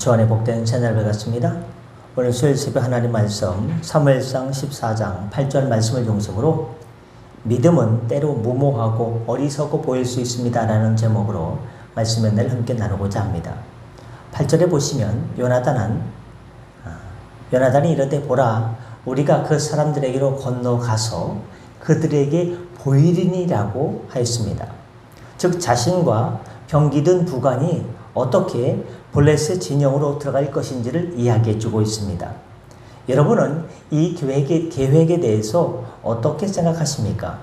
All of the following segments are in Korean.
주 안에 복된 새날 같습니다. 오늘 수요일 새벽 하나님 말씀 사무엘상 14장 8절 말씀을 중심으로 믿음은 때로 무모하고 어리석어 보일 수 있습니다 라는 제목으로 말씀 은혜를 함께 나누고자 합니다. 8절에 보시면 요나단이 이르되 보라 우리가 그 사람들에게로 건너가서 그들에게 보이리니라고 하였습니다. 즉 자신과 병기든 부관이 어떻게 블레셋 진영으로 들어갈 것인지를 이야기해 주고 있습니다. 여러분은 이 계획에 대해서 어떻게 생각하십니까?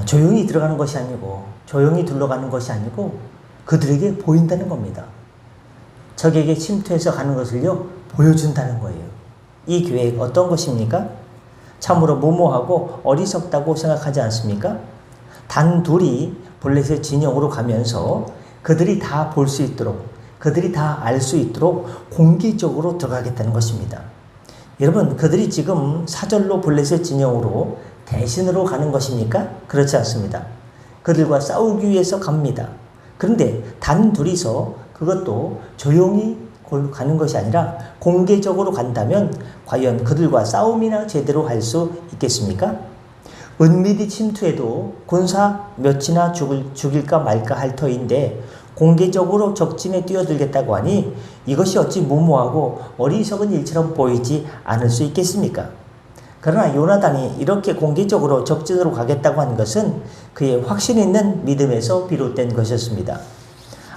조용히 들어가는 것이 아니고 조용히 둘러가는 것이 아니고 그들에게 보인다는 겁니다. 적에게 침투해서 가는 것을요 보여준다는 거예요. 이 계획 어떤 것입니까? 참으로 무모하고 어리석다고 생각하지 않습니까? 단둘이 블레셋 진영으로 가면서 그들이 다 볼 수 있도록 그들이 다 알 수 있도록 공개적으로 들어가겠다는 것입니다. 여러분 그들이 지금 사절로 블레셋 진영으로 대신으로 가는 것입니까? 그렇지 않습니다. 그들과 싸우기 위해서 갑니다. 그런데 단둘이서 그것도 조용히 가는 것이 아니라 공개적으로 간다면 과연 그들과 싸움이나 제대로 할 수 있겠습니까? 은밀히 침투해도 군사 몇이나 죽일까 말까 할 터인데 공개적으로 적진에 뛰어들겠다고 하니 이것이 어찌 무모하고 어리석은 일처럼 보이지 않을 수 있겠습니까? 그러나 요나단이 이렇게 공개적으로 적진으로 가겠다고 하는 것은 그의 확신 있는 믿음에서 비롯된 것이었습니다.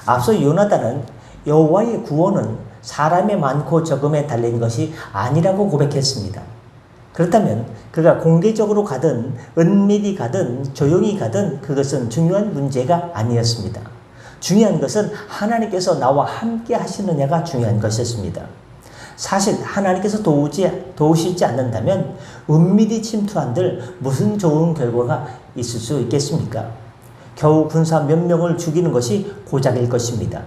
앞서 요나단은 여호와의 구원은 사람의 많고 적음에 달린 것이 아니라고 고백했습니다. 그렇다면 그가 공개적으로 가든 은밀히 가든 조용히 가든 그것은 중요한 문제가 아니었습니다. 중요한 것은 하나님께서 나와 함께 하시느냐가 중요한 것이었습니다. 사실 하나님께서 도우시지 않는다면 은밀히 침투한들 무슨 좋은 결과가 있을 수 있겠습니까? 겨우 군사 몇 명을 죽이는 것이 고작일 것입니다.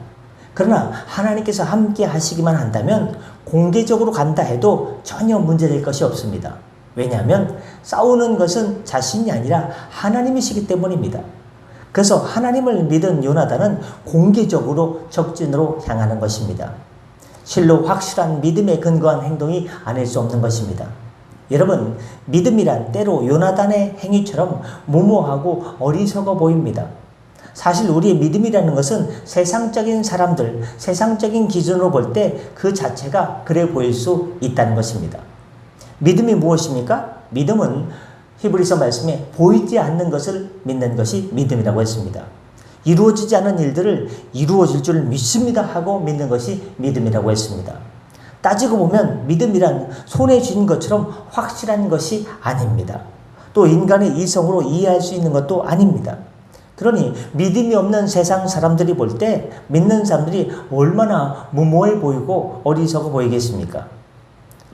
그러나 하나님께서 함께 하시기만 한다면 공개적으로 간다 해도 전혀 문제될 것이 없습니다. 왜냐하면 싸우는 것은 자신이 아니라 하나님이시기 때문입니다. 그래서 하나님을 믿은 요나단은 공개적으로 적진으로 향하는 것입니다. 실로 확실한 믿음에 근거한 행동이 아닐 수 없는 것입니다. 여러분, 믿음이란 때로 요나단의 행위처럼 무모하고 어리석어 보입니다. 사실 우리의 믿음이라는 것은 세상적인 사람들, 세상적인 기준으로 볼 때 그 자체가 그래 보일 수 있다는 것입니다. 믿음이 무엇입니까? 믿음은 히브리서 말씀에 보이지 않는 것을 믿는 것이 믿음이라고 했습니다. 이루어지지 않은 일들을 이루어질 줄 믿습니다 하고 믿는 것이 믿음이라고 했습니다. 따지고 보면 믿음이란 손에 쥔 것처럼 확실한 것이 아닙니다. 또 인간의 이성으로 이해할 수 있는 것도 아닙니다. 그러니 믿음이 없는 세상 사람들이 볼 때 믿는 사람들이 얼마나 무모해 보이고 어리석어 보이겠습니까?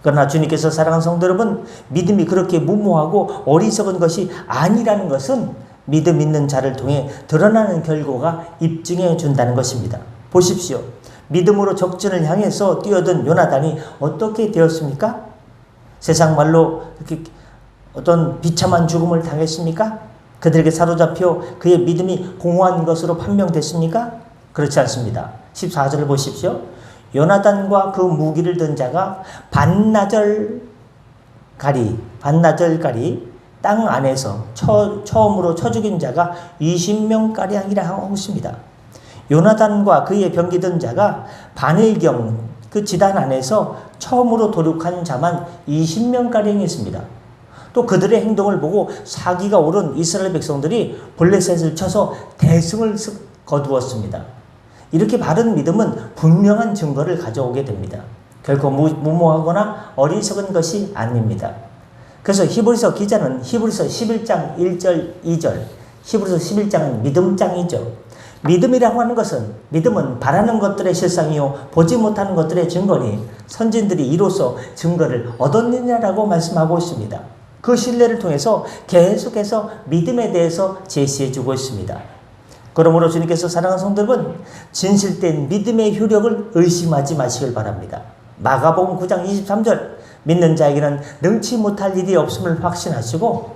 그러나 주님께서 사랑하는 성도 여러분, 믿음이 그렇게 무모하고 어리석은 것이 아니라는 것은 믿음 있는 자를 통해 드러나는 결과가 입증해 준다는 것입니다. 보십시오. 믿음으로 적진을 향해서 뛰어든 요나단이 어떻게 되었습니까? 세상 말로 이렇게 어떤 비참한 죽음을 당했습니까? 그들에게 사로잡혀 그의 믿음이 공허한 것으로 판명됐습니까? 그렇지 않습니다. 14절을 보십시오. 요나단과 그 무기를 든 자가 반나절가리 땅 안에서 처음으로 쳐 죽인 자가 20명가량이라 하고 있습니다. 요나단과 그의 병기 든 자가 바늘경 그 지단 안에서 처음으로 도륙한 자만 20명가량이 있습니다. 또 그들의 행동을 보고 사기가 오른 이스라엘 백성들이 블레셋을 쳐서 대승을 거두었습니다. 이렇게 바른 믿음은 분명한 증거를 가져오게 됩니다. 결코 무모하거나 어리석은 것이 아닙니다. 그래서 히브리서 기자는 히브리서 11장 1절 2절 히브리서 11장은 믿음장이죠. 믿음이라고 하는 것은 믿음은 바라는 것들의 실상이요 보지 못하는 것들의 증거니 선진들이 이로써 증거를 얻었느냐라고 말씀하고 있습니다. 그 신뢰를 통해서 계속해서 믿음에 대해서 제시해주고 있습니다. 그러므로 주님께서 사랑하는 성도 여러분, 진실된 믿음의 효력을 의심하지 마시길 바랍니다. 마가복음 9장 23절 믿는 자에게는 능치 못할 일이 없음을 확신하시고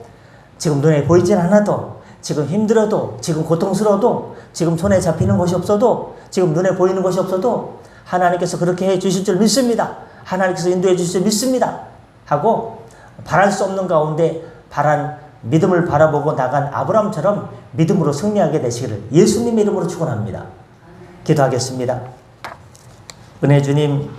지금 눈에 보이진 않아도 지금 힘들어도 지금 고통스러워도 지금 손에 잡히는 것이 없어도 지금 눈에 보이는 것이 없어도 하나님께서 그렇게 해 주실 줄 믿습니다. 하나님께서 인도해 주실 줄 믿습니다. 하고 바랄 수 없는 가운데 믿음을 바라보고 나간 아브라함처럼 믿음으로 승리하게 되시기를 예수님의 이름으로 축원합니다. 기도하겠습니다. 은혜 주님,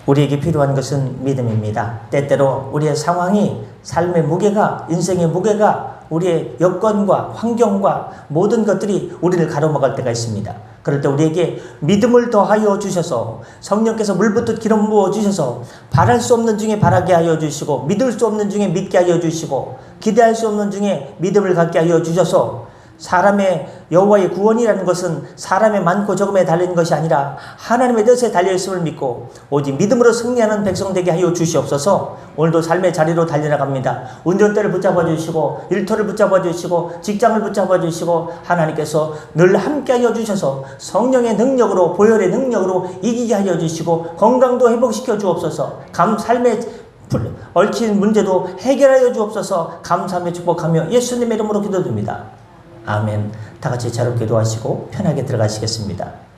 우리에게 필요한 것은 믿음입니다. 때때로 우리의 상황이, 삶의 무게가, 인생의 무게가, 우리의 여건과 환경과 모든 것들이 우리를 가로막을 때가 있습니다. 그럴 때 우리에게 믿음을 더하여 주셔서 성령께서 물붓듯 기름 부어 주셔서 바랄 수 없는 중에 바라게 하여 주시고 믿을 수 없는 중에 믿게 하여 주시고 기대할 수 없는 중에 믿음을 갖게 하여 주셔서 사람의 여호와의 구원이라는 것은 사람의 많고 적음에 달린 것이 아니라 하나님의 뜻에 달려있음을 믿고 오직 믿음으로 승리하는 백성 되게 하여 주시옵소서. 오늘도 삶의 자리로 달려나갑니다. 운전대를 붙잡아 주시고 일터를 붙잡아 주시고 직장을 붙잡아 주시고 하나님께서 늘 함께 하여 주셔서 성령의 능력으로, 보혈의 능력으로 이기게 하여 주시고 건강도 회복시켜 주옵소서. 삶의 얽힌 문제도 해결하여 주옵소서. 감사하며 축복하며 예수님의 이름으로 기도드립니다. 아멘. 다 같이 자로 기도하시고 편하게 들어가시겠습니다.